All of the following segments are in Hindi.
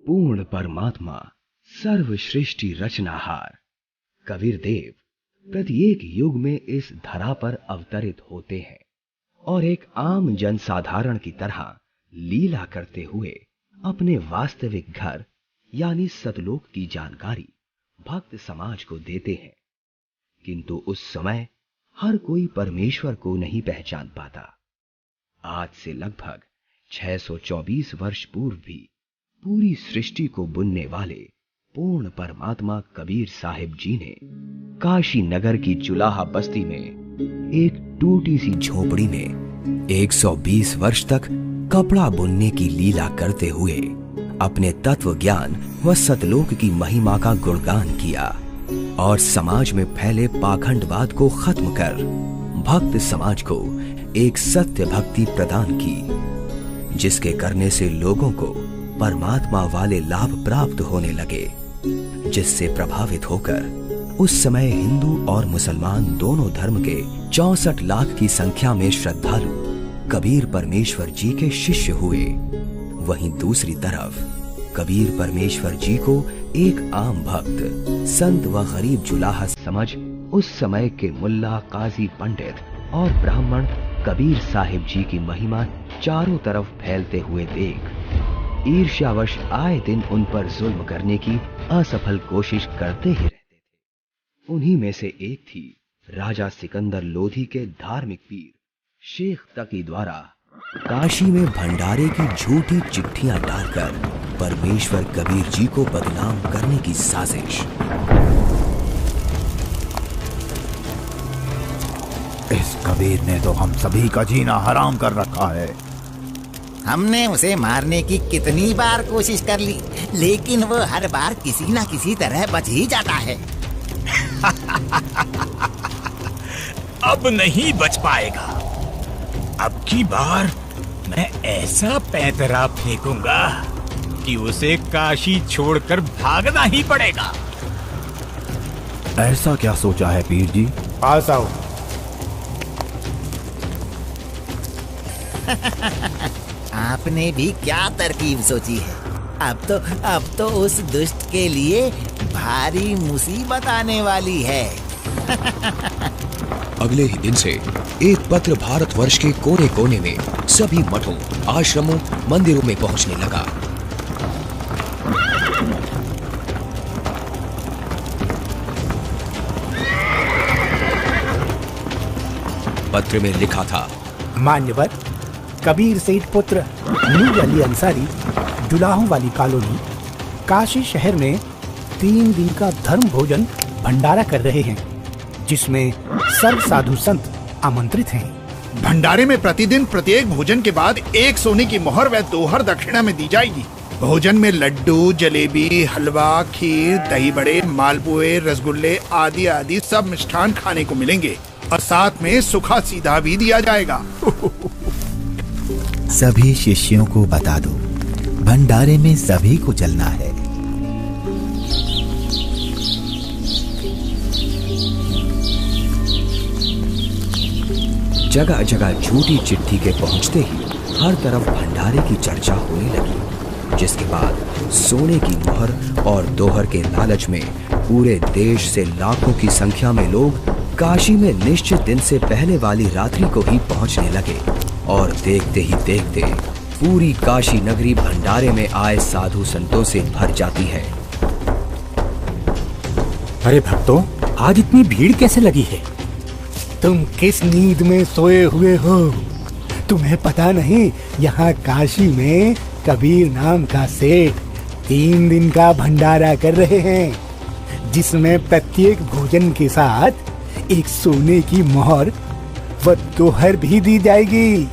पूर्ण परमात्मा, सर्वश्रेष्ठी रचनाहार कबीर देव प्रत्येक युग में इस धरा पर अवतरित होते हैं और एक आम जनसाधारण की तरह लीला करते हुए अपने वास्तविक घर यानी सतलोक की जानकारी भक्त समाज को देते हैं। किंतु उस समय हर कोई परमेश्वर को नहीं पहचान पाता। आज से लगभग 624 वर्ष पूर्व भी पूरी सृष्टि को बुनने वाले पूर्ण परमात्मा कबीर साहिब जी ने काशी नगर की जुलाहा बस्ती में एक टूटी सी झोपड़ी में 120 वर्ष तक कपड़ा बुनने की लीला करते हुए अपने तत्व ज्ञान व सतलोक की महिमा का गुणगान किया और समाज में फैले पाखंडवाद को खत्म कर भक्त समाज को एक सत्य भक्ति प्रदान की, जिसके करने से लोगों को परमात्मा वाले लाभ प्राप्त होने लगे, जिससे प्रभावित होकर उस समय हिंदू और मुसलमान दोनों धर्म के 64 लाख की संख्या में श्रद्धालु कबीर परमेश्वर जी के शिष्य हुए। वहीं दूसरी तरफ कबीर परमेश्वर जी को एक आम भक्त, संत व गरीब जुलाहा समझ उस समय के मुल्ला, काजी, पंडित और ब्राह्मण कबीर साहिब जी की महिमा चारों तरफ फैलते हुए देख ईर्ष्यावश आए दिन उन पर जुल्म करने की असफल कोशिश करते ही रहते थे। उन्हीं में से एक थी राजा सिकंदर लोधी के धार्मिक पीर शेख तकी द्वारा काशी में भंडारे की झूठी चिट्ठियां डालकर परमेश्वर कबीर जी को बदनाम करने की साजिश। इस कबीर ने तो हम सभी का जीना हराम कर रखा है। हमने उसे मारने की कितनी बार कोशिश कर ली, लेकिन वो हर बार किसी ना किसी तरह बच ही जाता है। अब नहीं बच पाएगा। अब की बार मैं ऐसा पैंतरा फेंकूंगा कि उसे काशी छोड़कर भागना ही पड़ेगा। ऐसा क्या सोचा है पीर जी? पास आओ। आपने भी क्या तरकीब सोची है? अब तो उस दुष्ट के लिए भारी मुसीबत आने वाली है। अगले ही दिन से एक पत्र भारतवर्ष के कोने कोने में सभी मठों, आश्रमों, मंदिरों में पहुंचने लगा। पत्र में लिखा था, मान्यवर कबीर सेठ पुत्र नूर अली अंसारी, जुलाहों वाली कॉलोनी, काशी शहर में 3 दिन का धर्म भोजन भंडारा कर रहे हैं, जिसमें सर्व साधु संत आमंत्रित हैं। भंडारे में प्रतिदिन प्रत्येक भोजन के बाद 1 सोने की मोहर व दोहर दक्षिणा में दी जाएगी। भोजन में लड्डू, जलेबी, हलवा, खीर, दही बड़े, मालपुए, रसगुल्ले आदि आदि सब मिष्ठान खाने को मिलेंगे और साथ में सूखा सीधा भी दिया जाएगा। सभी शिष्यों को बता दो, भंडारे में सभी को चलना है। जगह जगह झूठी चिट्ठी के पहुंचते ही हर तरफ भंडारे की चर्चा होने लगी, जिसके बाद सोने की मोहर और दोहर के लालच में पूरे देश से लाखों की संख्या में लोग काशी में निश्चित दिन से पहले वाली रात्रि को ही पहुंचने लगे और देखते ही देखते पूरी काशी नगरी भंडारे में आए साधु संतों से भर जाती है। अरे भक्तों, आज इतनी भीड़ कैसे लगी है? तुम किस नींद में सोए हुए हो? तुम्हें पता नहीं यहाँ काशी में कबीर नाम का सेठ 3 दिन का भंडारा कर रहे हैं, जिसमें प्रत्येक भोजन के साथ 1 सोने की मोहर व दोहर भी दी जाएगी।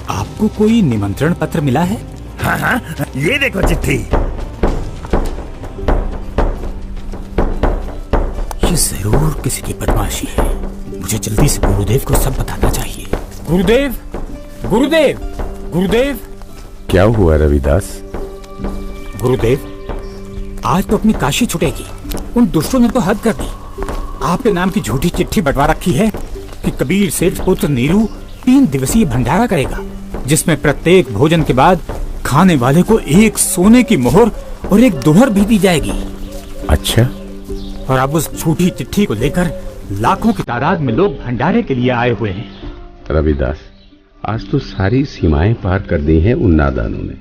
आपको कोई निमंत्रण पत्र मिला है? हाँ, ये देखो चिट्ठी। ये जरूर किसी की बदमाशी है। मुझे जल्दी से गुरुदेव को सब बताना चाहिए। गुरुदेव, गुरुदेव, गुरुदेव। क्या हुआ रविदास? गुरुदेव, आज तो अपनी काशी छुटेगी। उन दुष्टों ने तो हद कर दी। आपके नाम की झूठी चिट्ठी बंटवा रखी है कि कबीर सेठ पुत्र नीरू 3 दिवसीय भंडारा करेगा, जिसमें प्रत्येक भोजन के बाद खाने वाले को एक सोने की मोहर और एक दोहर भी दी जाएगी। अच्छा। और अब उस झूठी चिट्ठी को लेकर लाखों की तादाद में लोग भंडारे के लिए आए हुए हैं। रविदास, आज तो सारी सीमाएं पार कर दी हैं उन नादानों ने।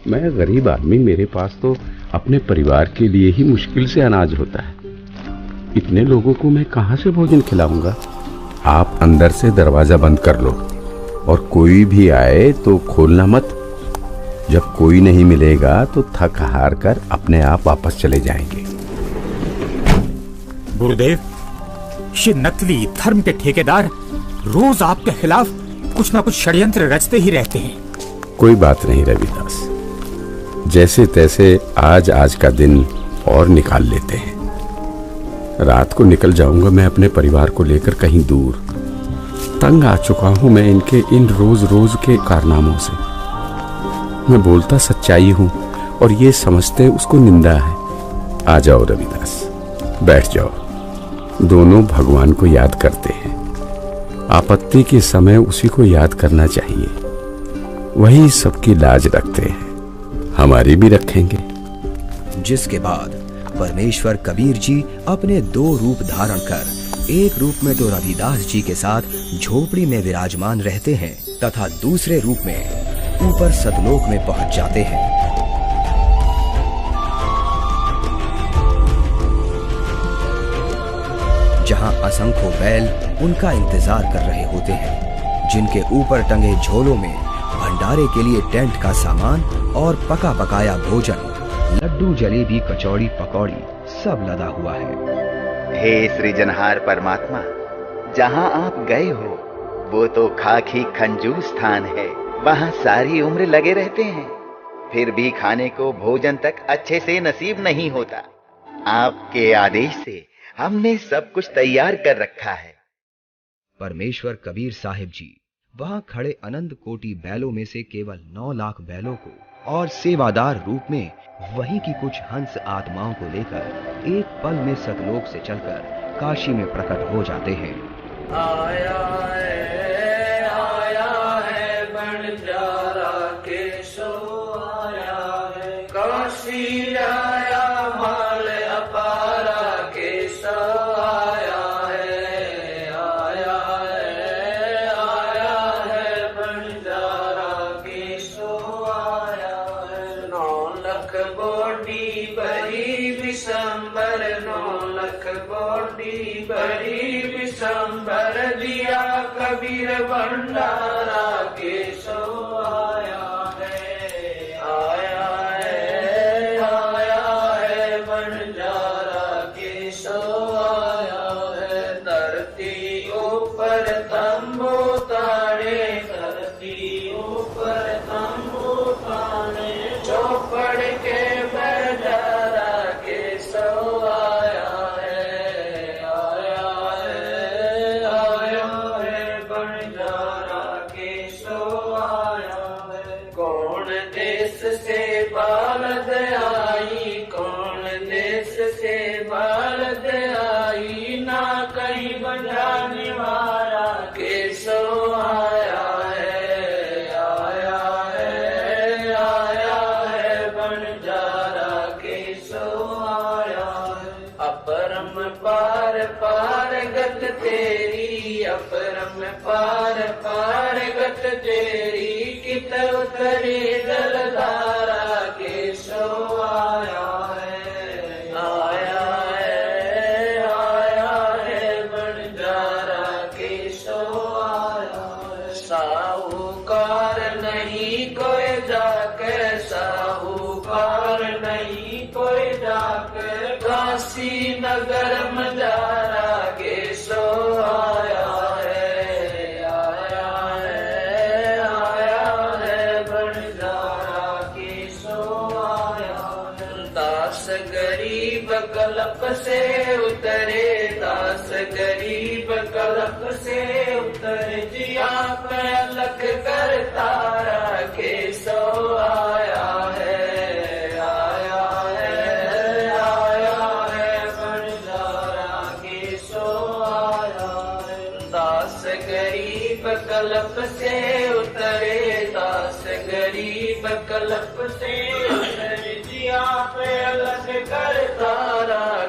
मैं गरीब आदमी, मेरे पास तो अपने परिवार के लिए ही मुश्किल से अनाज होता है। इतने लोगों को मैं कहां से भोजन खिलाऊंगा? आप अंदर से दरवाजा बंद कर लो और कोई भी आए तो खोलना मत। जब कोई नहीं मिलेगा तो थक हार कर अपने आप वापस चले जाएंगे। गुरुदेव, ये नकली धर्म के ठेकेदार रोज आपके खिलाफ कुछ ना कुछ षड्यंत्र रचते ही रहते हैं। कोई बात नहीं रविदास, जैसे तैसे आज का दिन और निकाल लेते हैं। रात को निकल जाऊंगा मैं अपने परिवार को लेकर कहीं दूर। तंग आ चुका हूं मैं इनके इन रोज रोज के कारनामों से। मैं बोलता सच्चाई हूं और ये समझते उसको निंदा है। आ जाओ रविदास, बैठ जाओ। दोनों भगवान को याद करते हैं। आपत्ति के समय उसी को याद करना चाहिए। वही सबकी लाज रखते हैं, हमारी भी रखेंगे। जिसके बाद परमेश्वर कबीर जी अपने 2 रूप धारण कर एक रूप में तो रविदास जी के साथ झोपड़ी में विराजमान रहते हैं तथा दूसरे रूप में ऊपर सतलोक में पहुंच जाते हैं। जहां असंख्यों बैल उनका इंतजार कर रहे होते हैं, जिनके ऊपर टंगे झोलों में भंडारे के लिए टेंट का सामान और पका पकाया भोजन, लड्डू, जलेबी, कचौड़ी, पकौड़ी सब लदा हुआ है। हे सृजनहार परमात्मा, जहाँ आप गए हो वो तो खाकी खंजूर स्थान है। वहाँ सारी उम्र लगे रहते हैं, फिर भी खाने को भोजन तक अच्छे से नसीब नहीं होता। आपके आदेश से हमने सब कुछ तैयार कर रखा है। परमेश्वर कबीर साहिब जी वहां खड़े अनंत कोटि बैलों में से केवल 9 लाख बैलों को और सेवादार रूप में वहीं की कुछ हंस आत्माओं को लेकर एक पल में सतलोक से चलकर काशी में प्रकट हो जाते हैं। आया है बंजारा केशो आया है, काशी आया माल अपारा केशो आया है। आया है बंजारा केशो आया है। 9 लाख बोडी बड़ी विशंबर, 9 लाख बोडी बड़ी विशंबर, दिया कबीर भंडारा केशो आया है। आया है बंजारा केशो आया है। धरती ऊपर तंबू ताने, धरती ऊपर तंबू ताने, चौपड़ के बंजारा केशो आया है। आया है बंजारा केशो आया है। कौन देश से बालद आई, कौन देश से बालद आई, ना कहीं बजाने वाला केशो आया है। आया है बंजारा केशो आया है। अपरम पार पार गत तेरी, अपरम पार पार गत तेरी, कित उतरी जलधारा केशो आया है। आया है बंजारा केशो आया है। साहूकार नहीं कोई जाके, साहूकार नहीं कोई जाके, काशी नगर मजारा केशो आया है। आया है बंजारा केशो आया है। दास गरीब कलप से उतरे, दास गरीब कलप से उतरे, जिया पे अलख कर तारा केशो आया है। आया है बंजारा केशो आया है। दास गरीब कलप से उतरे, दास गरीब कल्प से जी आप अलग करता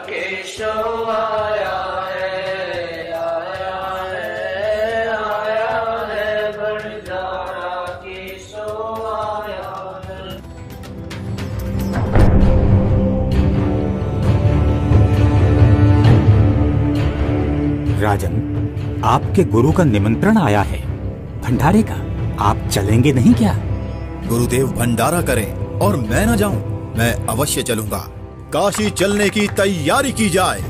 केशव आया है, आया है, आया है बंजारा केशव आया है। राजन, आपके गुरु का निमंत्रण आया है भंडारे का, आप चलेंगे नहीं क्या? गुरुदेव भंडारा करें और मैं न जाऊं, मैं अवश्य चलूंगा। काशी चलने की तैयारी की जाए।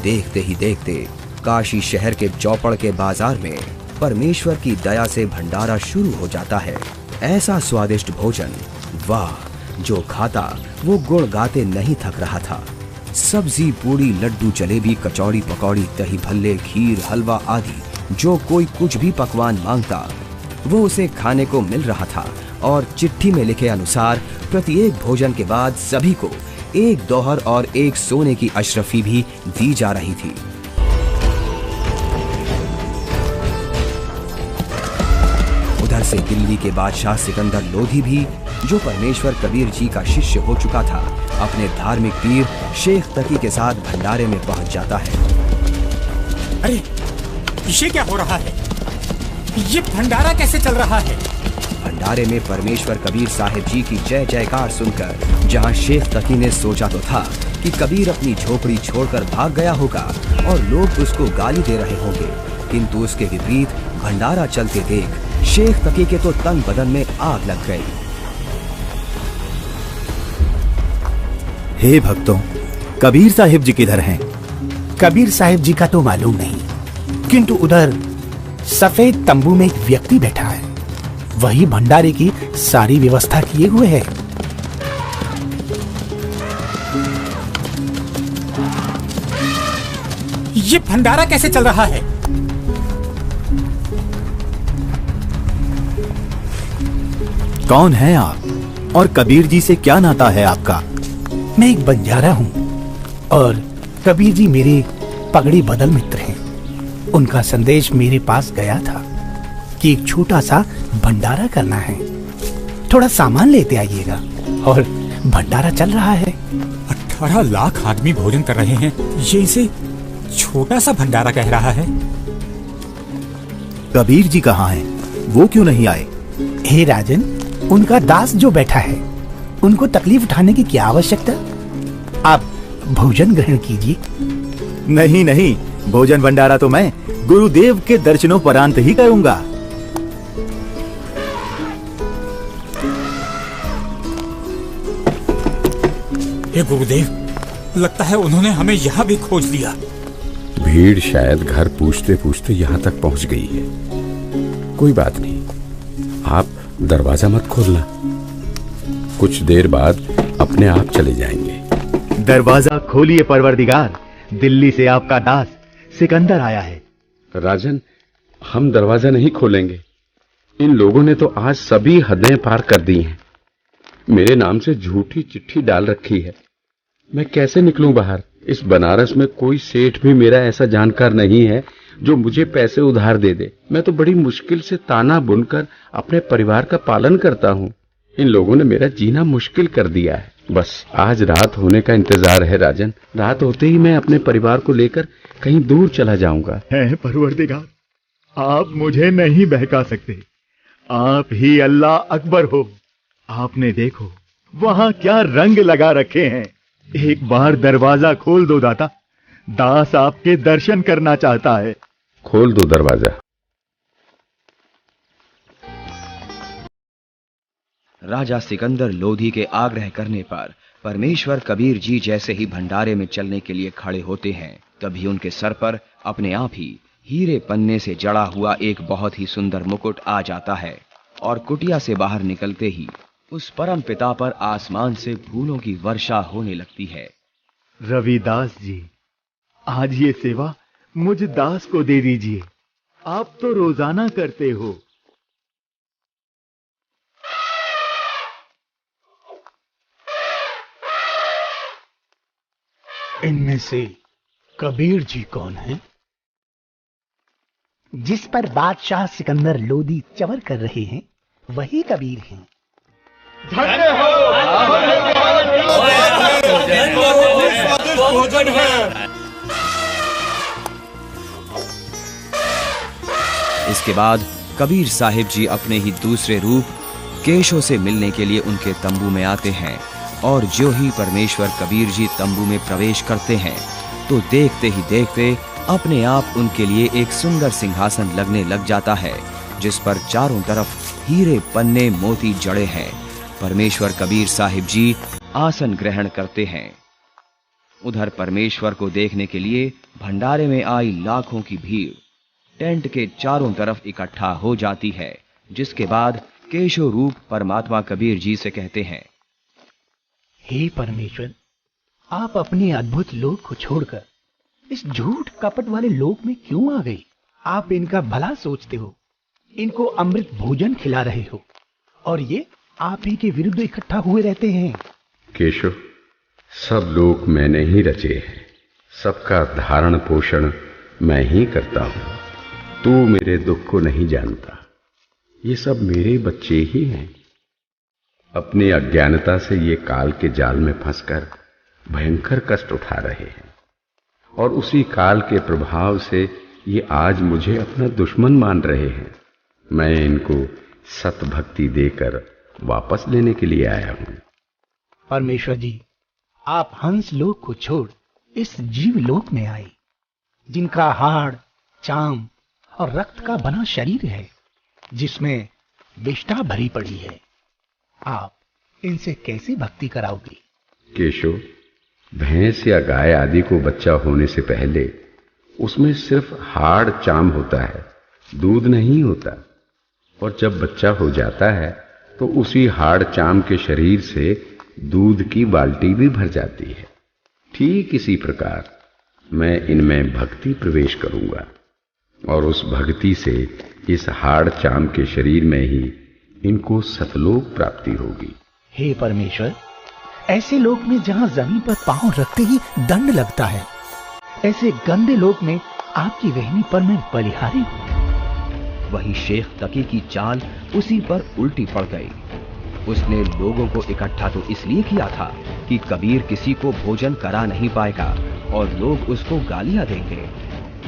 देखते ही देखते काशी शहर के चौपड़ के बाजार में परमेश्वर की दया से भंडारा शुरू हो जाता है। ऐसा स्वादिष्ट भोजन, वाह, जो खाता वो गुण गाते नहीं थक रहा था। सब्जी, पूड़ी, लड्डू, जलेबी, कचौड़ी, पकौड़ी, दही भल्ले, खीर, हलवा आदि जो कोई कुछ भी पकवान मांगता वो उसे खाने को मिल रहा था। और चिट्ठी में लिखे अनुसार प्रत्येक भोजन के बाद सभी को एक दोहर और एक सोने की अशरफी भी दी जा रही थी। उधर से दिल्ली के बादशाह सिकंदर लोधी भी, जो परमेश्वर कबीर जी का शिष्य हो चुका था, अपने धार्मिक पीर शेख तकी के साथ भंडारे में पहुंच जाता है। अरे, ये क्या हो रहा है? ये भंडारा कैसे चल रहा है? भंडारे में परमेश्वर कबीर साहिब जी की जय जयकार सुनकर जहां शेख तकी ने सोचा तो था कि कबीर अपनी झोपड़ी छोड़कर भाग गया होगा और लोग उसको गाली दे रहे होंगे, किंतु उसके विपरीत भंडारा चलते देख शेख तकी के तो तन बदन में आग लग गई। हे भक्तों, कबीर साहिब जी किधर हैं? कबीर साहिब जी का तो मालूम नहीं, किंतु उधर सफेद तंबू में एक व्यक्ति बैठा है, वही भंडारे की सारी व्यवस्था किए हुए है। ये भंडारा कैसे चल रहा है? कौन है आप और कबीर जी से क्या नाता है आपका? मैं एक बंजारा हूँ और कबीर जी मेरे पगड़ी बदल मित्र हैं। उनका संदेश मेरे पास गया था कि एक छोटा सा भंडारा करना है, थोड़ा सामान लेते आइएगा। और भंडारा चल रहा है। 18 लाख आदमी भोजन कर रहे हैं, ये इसे छोटा सा भंडारा कह रहा है। कबीर जी कहाँ हैं? वो क्यों नहीं आए? हे राजन, उनका दास जो बैठा है, उनको तकलीफ उठाने की क्या आवश्यकता? आप भोजन ग्रहण कीजिए। नहीं नहीं, भोजन भंडारा तो मैं गुरुदेव के दर्शनों परांत ही करूंगा। हे गुरुदेव, लगता है उन्होंने हमें यहाँ भी खोज लिया। भीड़ शायद घर पूछते पूछते यहाँ तक पहुँच गई है। कोई बात नहीं, आप दरवाजा मत खोलना, कुछ देर बाद अपने आप चले जाएंगे। दरवाजा खोलिए परवरदिगार, दिल्ली से आपका दास सिकंदर आया है। राजन, हम दरवाजा नहीं खोलेंगे। इन लोगों ने तो आज सभी हदें पार कर दी हैं। मेरे नाम से झूठी चिट्ठी डाल रखी है। मैं कैसे निकलूं बाहर? इस बनारस में कोई सेठ भी मेरा ऐसा जानकार नहीं है जो मुझे पैसे उधार दे दे। मैं तो बड़ी मुश्किल से ताना बुनकर अपने परिवार का पालन करता हूँ। इन लोगों ने मेरा जीना मुश्किल कर दिया है। बस आज रात होने का इंतजार है राजन। रात होते ही मैं अपने परिवार को लेकर कहीं दूर चला जाऊंगा। है परवरदिगार, आप मुझे नहीं बहका सकते। आप ही अल्लाह अकबर हो। आपने देखो वहां क्या रंग लगा रखे हैं। एक बार दरवाजा खोल दो दाता, दास आपके दर्शन करना चाहता है। खोल दो दरवाजा। राजा सिकंदर लोधी के आग्रह करने पर परमेश्वर कबीर जी जैसे ही भंडारे में चलने के लिए खड़े होते हैं, तभी उनके सर पर अपने आप ही हीरे पन्ने से जड़ा हुआ एक बहुत ही सुंदर मुकुट आ जाता है और कुटिया से बाहर निकलते ही उस परम पिता पर आसमान से फूलों की वर्षा होने लगती है। रविदास जी, आज ये सेवा मुझ दास को दे दीजिए। आप तो रोजाना करते हो। इनमें से कबीर जी कौन हैं? जिस पर बादशाह सिकंदर लोदी चवर कर रहे हैं वही कबीर हैं। भोजन है। इसके बाद कबीर साहिब जी अपने ही दूसरे रूप केशव से मिलने के लिए उनके तंबू में आते हैं और जो ही परमेश्वर कबीर जी तंबू में प्रवेश करते हैं तो देखते ही देखते अपने आप उनके लिए एक सुंदर सिंहासन लगने लग जाता है जिस पर चारों तरफ हीरे पन्ने मोती जड़े हैं। परमेश्वर कबीर साहिब जी आसन ग्रहण करते हैं। उधर परमेश्वर को देखने के लिए भंडारे में आई लाखों की भीड़ टेंट के चारों तरफ इकट्ठा हो जाती है, जिसके बाद केशव रूप परमात्मा कबीर जी से कहते हैं, हे परमेश्वर, आप अपने अद्भुत लोक को छोड़कर इस झूठ कपट वाले लोक में क्यों आ गए? आप इनका भला सोचते हो, इनको अमृत भोजन खिला रहे हो और ये आप ही के विरुद्ध इकट्ठा हुए रहते हैं। केशव, सब लोक मैंने ही रचे हैं, सबका धारण पोषण मैं ही करता हूं। तू मेरे दुख को नहीं जानता, ये सब मेरे बच्चे ही हैं। अपनी अज्ञानता से ये काल के जाल में फंसकर भयंकर कष्ट उठा रहे हैं और उसी काल के प्रभाव से ये आज मुझे अपना दुश्मन मान रहे हैं। मैं इनको सत भक्ति देकर वापस लेने के लिए आया हूं। परमेश्वर जी, आप हंस लोक को छोड़ इस जीव लोक में आए, जिनका हाड़, चाम और रक्त का बना शरीर है, जिसमें विष्ठा भरी पड़ी है। आप इनसे कैसे भक्ति कराओगे? केशव, भैंस या गाय आदि को बच्चा होने से पहले उसमें सिर्फ हाड़ चाम होता है, दूध नहीं होता। और जब बच्चा हो जाता है तो उसी हाड़ चाम के शरीर से दूध की बाल्टी भी भर जाती है। ठीक इसी प्रकार मैं इनमें भक्ति प्रवेश करूंगा और उस भक्ति से इस हाड़ चाम के शरीर में ही इनको सतलोक प्राप्ति होगी। हे परमेश्वर, ऐसे लोक में जहां जमीन पर पांव रखते ही दंड लगता है, ऐसे गंदे लोक में आपकी रहनी पर मैं बलिहारी हूं। वहीं शेख तकी की चाल उसी पर उल्टी पड़ गई। उसने लोगों को इकट्ठा तो इसलिए किया था कि कबीर किसी को भोजन करा नहीं पाएगा और लोग उसको गालियां देंगे,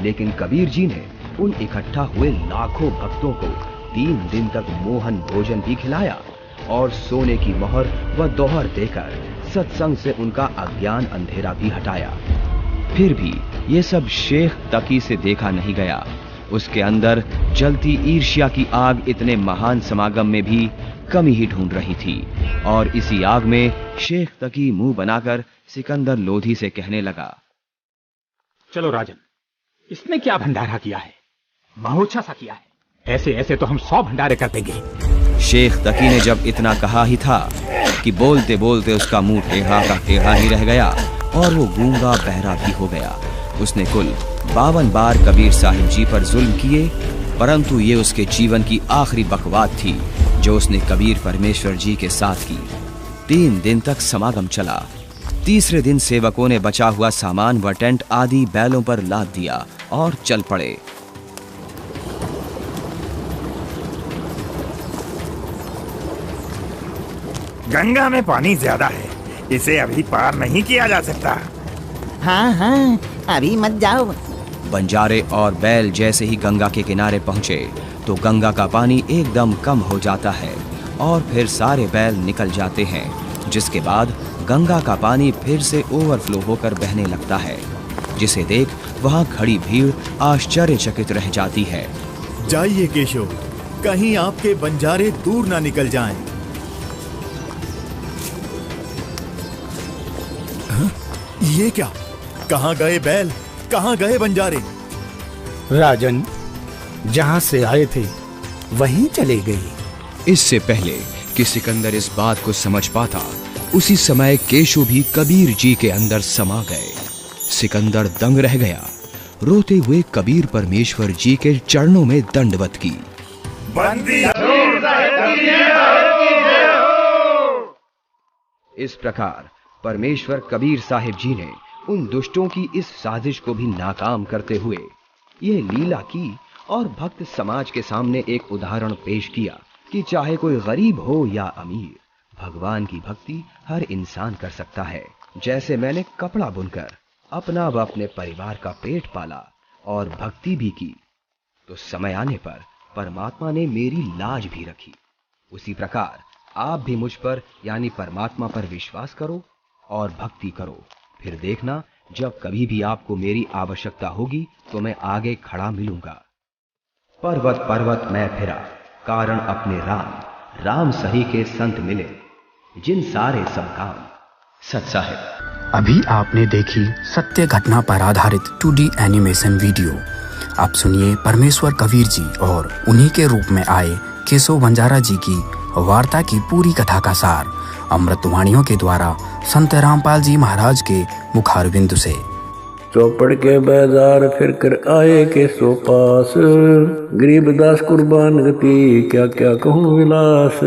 लेकिन कबीर जी ने उन इकट्ठा हुए लाखों भक्तों को 3 दिन तक मोहन भोजन भी खिलाया और सोने की मोहर व दोहर देकर सत्संग से उनका अज्ञान अंधेरा भी हटाया। फिर भी ये सब शेख तकी से देखा नहीं गया। उसके अंदर जलती ईर्ष्या की आग इतने महान समागम में भी कमी ही ढूंढ रही थी और इसी आग में शेख तकी मुंह बनाकर सिकंदर लोधी से कहने लगा, चलो राजन, इसने क्या भंडारा किया है? महोत्सव सा किया है। ऐसे ऐसे तो हम 100 भंडारे कर देंगे। शेख तकी ने जब इतना कहा ही था कि बोलते बोलते उसका मुंह टेढ़ा का टेढ़ा ही रह गया और वो गूंगा बहरा भी हो गया। उसने कुल 52 बार कबीर साहिब जी पर जुल्म किए, परंतु ये उसके जीवन की आखिरी बकवाद थी जो उसने कबीर परमेश्वर जी के साथ की। 3 दिन तक समागम चला। तीसरे दिन सेवकों ने बचा हुआ सामान व टेंट आदि बैलों पर लाद दिया और चल पड़े। गंगा में पानी ज्यादा है, इसे अभी पार नहीं किया जा सकता। हाँ हाँ, अभी मत जाओ। बंजारे और बैल जैसे ही गंगा के किनारे पहुंचे तो गंगा का पानी एकदम कम हो जाता है और फिर सारे बैल निकल जाते हैं, जिसके बाद गंगा का पानी फिर से ओवरफ्लो होकर बहने लगता है, जिसे देख वहां खड़ी भीड़ आश्चर्यचकित रह जाती है। जाइए केशव, कहीं आपके बंजारे दूर ना निकल जाएं। ये क्या? कहां गए बैल, कहां गए बंजारे? राजन, जहां से आए थे वहीं चले गए। इससे पहले कि सिकंदर इस बात को समझ पाता, उसी समय केशव भी कबीर जी के अंदर समा गए। सिकंदर दंग रह गया, रोते हुए कबीर परमेश्वर जी के चरणों में दंडवत की। बंदी इस प्रकार परमेश्वर कबीर साहिब जी ने उन दुष्टों की इस साजिश को भी नाकाम करते हुए यह लीला की और भक्त समाज के सामने एक उदाहरण पेश किया कि चाहे कोई गरीब हो या अमीर, भगवान की भक्ति हर इंसान कर सकता है। जैसे मैंने कपड़ा बुनकर अपना व अपने परिवार का पेट पाला और भक्ति भी की, तो समय आने पर परमात्मा ने मेरी लाज भी रखी। उसी प्रकार आप भी मुझ पर यानी परमात्मा पर विश्वास करो और भक्ति करो। फिर देखना, जब कभी भी आपको मेरी आवश्यकता होगी तो मैं आगे खड़ा मिलूंगा। पर्वत पर्वत मैं फिरा, कारण अपने राम, राम सही के संत मिले, जिन सारे सब काम सत साहिब। अभी आपने देखी सत्य घटना पर आधारित 2D एनिमेशन वीडियो। आप सुनिए परमेश्वर कबीर जी और उन्हीं के रूप में आए केशव बंजारा जी की वार्ता की पूरी कथा का सार अमृतवाणियों के द्वारा संत रामपाल जी महाराज के मुखारबिंदु से। चौपड़ के बाजार फिर कर आए के सो पास, गरीबदास कुर्बान गति क्या क्या कहूँ विलास।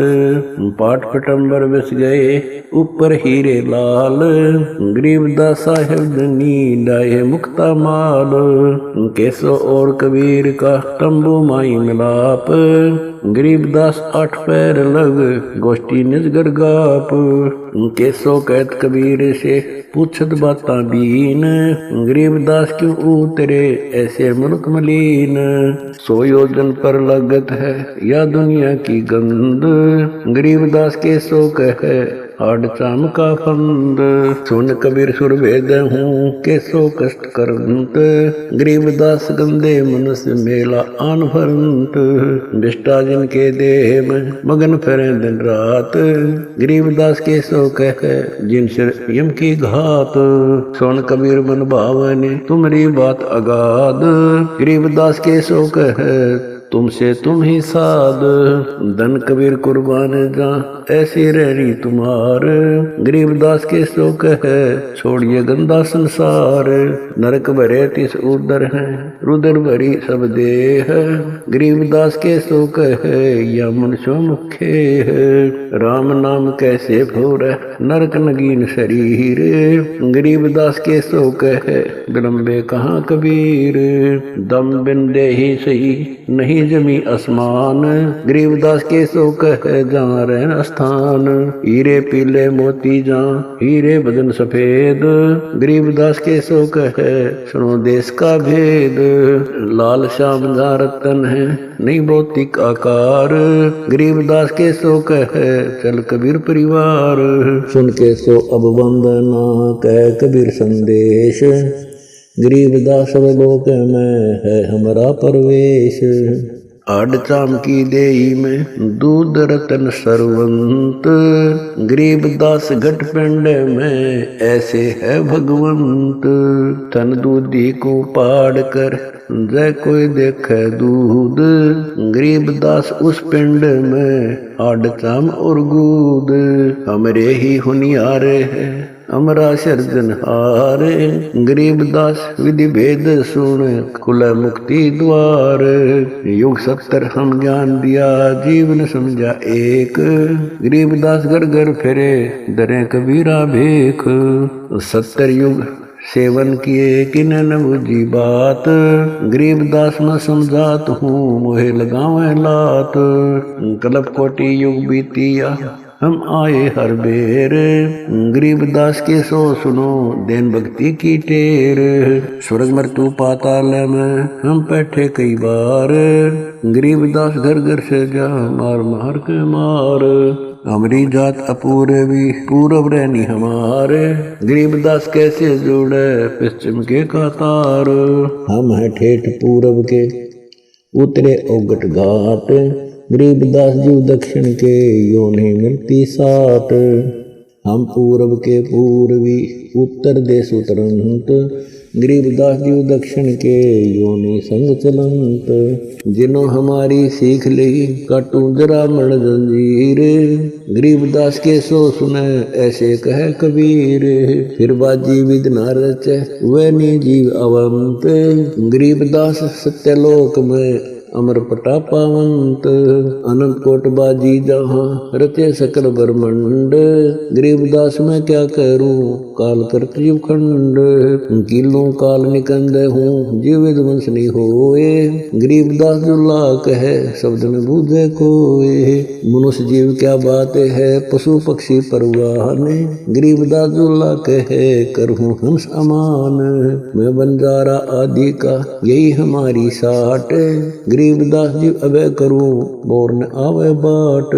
पाट पटम्बर बस गए ऊपर हीरे लाल, गरीबदास साहेब धनी डाये मुक्ता माल। केसो और कबीर का तंबू माई मिलाप, गरीबदास 8 पैर लग गोष्ठी निजगर गाप। केसो कहत कबीर से पूछत बाता बीन, गरीबदास क्यों उतरे ऐसे मुल्क मलीन। 100 योजन पर लगत है या दुनिया की गंद, गरीबदास केसो कहे हाड चाम का फंद। सुन कबीर सुर वेद हूँ केसो कष्ट करंत, गरीबदास गंदे मनुष्य मेला आन भरंत। बिष्टा जिनके देह में मगन फिरे दिन रात, गरीबदास केसो कहे जिन सिर यम की घात। सुन कबीर मन भावने तुम्हारी बात अगाध, गरीबदास केसो कहे तुमसे तुम ही साध। धन कबीर कुर्बान जा ऐसी रहरी तुम्हार, गरीबदास के सो कहे छोड़िए गंदा संसार। नरक भरे तिस उदर है रुदर भरी सब देह, गरीबदास के सो कहे या मनुष्य मुखे है। राम नाम कैसे भोर नरक नगीन शरीर, गरीबदास के सो कहे विलंबे कहाँ कबीर। दम बिन दे ही सही नहीं जमी आसमान, गरीबदास के सो कहे जहाँ रहन स्थान। हीरे पीले मोती जहाँ हीरे बदन सफेद, गरीबदास के सो कहे सुनो देश का भेद। लाल श्याम जहाँ रतन है नहीं भौतिक आकार, गरीबदास के सो कहे चल कबीर परिवार। सुन के सो अब वंदना कह कबीर संदेश, गरीबदास लोक में है हमारा परवेश। आड चाम की देई में दूध रतन सरवंत, गरीबदास घट पिंड में ऐसे है भगवंत। तन दूधी को पाड़ कर जय कोई देखे दूध, गरीबदास उस पिंड में आड चाम और गूद। हमरे ही हुनियारे है अमरा सर्जनहार, गरीबदास विधि भेद सुन खुला मुक्ति द्वार। युग 70 हम ज्ञान दिया जीवन समझा एक, गरीबदास घर घर फिरे दरे कबीरा भेख। 70 युग सेवन किए किन न बुझी बात, गरीबदास न समझात हूँ मोहे लगावे लात। कलप कोटि युग बीतिया हम आए हर बेर, गरीबदास के सो सुनो देन भक्ति की टेर। स्वर्ग मृत्यु पाताल में हम बैठे कई बार, गरीबदास घर घर से जा मार मार के मार। हमारी जात अपूर्वी पूरब रहनी हमारे, गरीबदास कैसे जुड़े पश्चिम के कतार। हम है ठेठ पूरब के उतरे औगट घाट, गरीबदास जी दक्षिण के यो नहीं मिलती साट। हम पूरब के पूर्वी उत्तर देश उतरंत, गरीबदास जी दक्षिण के यो नहीं संग चलंत। जिन्हों हमारी सीख ली काटू जरा मण जंजीर, गरीबदास के सो सुने ऐसे कहे कबीर। फिर बाजी विद न रचे वह नी जीव अवंत, गरीबदास सत्यलोक में अमर पटा पावंत अनंत कोट बाजी जहाँ रचे सकल ब्रह्मंड गरीबदास मैं क्या करूं काल करत जीव खंड किलों काल निकंद हूँ जीव विध्वंस नहीं होए गरीबदास जो लाक है शब्द में बूझे कोए मनुष्य जीव क्या बात है पशु पक्षी परवान गरीबदास जो लाक है करहूं हंस अमान मैं बंजारा आदि का यही हमारी साट गरीबदास जी अबे करूं बोर न आवे बाट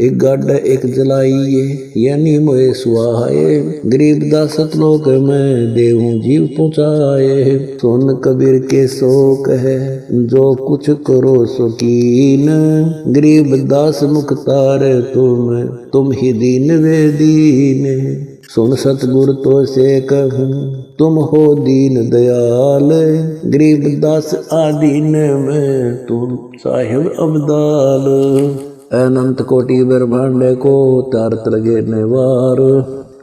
एक गाड्डा एक जलाइए यानी मोए सुहाए गरीबदास सतलोक में देहूं जीव पहुँचाए सोन कबीर के शोक है जो कुछ करो सुकीन गरीबदास मुख्तार तुम ही दीन वे दीन सुन सतगुर तो से कहूं तुम हो दीन दयाल गरीबदास आदीन में तुम साहिब अब्दाल अनंत कोटि ब्रह्मांड को तारत लगे नेवार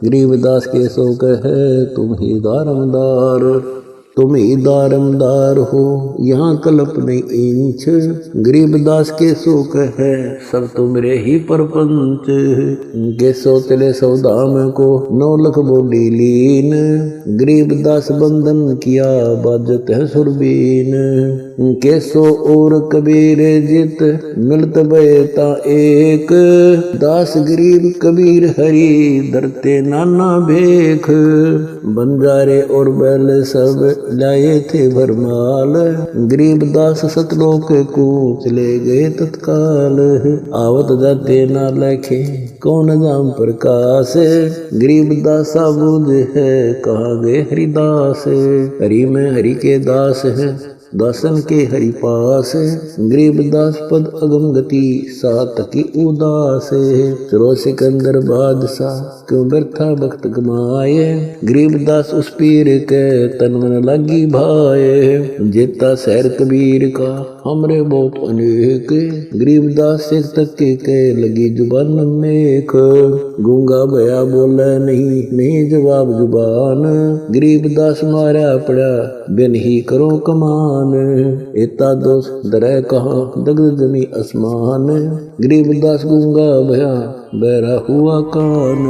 गरीबदास के शोक है तुम ही दारमदार तुम ही दारमदार हो यहाँ कल्प नहीं इंच गरीबदास के शोक है सब तुमरे ही परपंच के सोतले सौदाम को 9 लाख बोली लीन गरीबदास बंधन किया बाजत है सुरबीन के सो और कबीर जित मिलत बेता एक दास गरीब कबीर हरि धरते नाना भेख बंजारे और बैल सब लाए थे भरमाल गरीबदास सतलोक को चले गए तत्काल आवत जाते ना लखे कौन नाम प्रकाश गरीबदास बूझ है कहाँ गए हरिदास हरि में हरि के दास है दासन के हरि पास गरीबदास पद अगम गति सात की उदास चलो सिकंदर बादशाह क्यों व्यर्था भक्त कमाए गरीबदास उस पीर के तन मन लगी भाए जेता शहर कबीर का हमरे बहुत अनेक गरीबदास से तक के लगी जुबान नेक गूंगा भया बोले नहीं जवाब जुबान गरीबदास मारा पड़ा बिन ही करो कमान एता दोष दरह कहाँ दग्ध जमी आसमान गरीबदास गूंगा भया बहरा हुआ कान।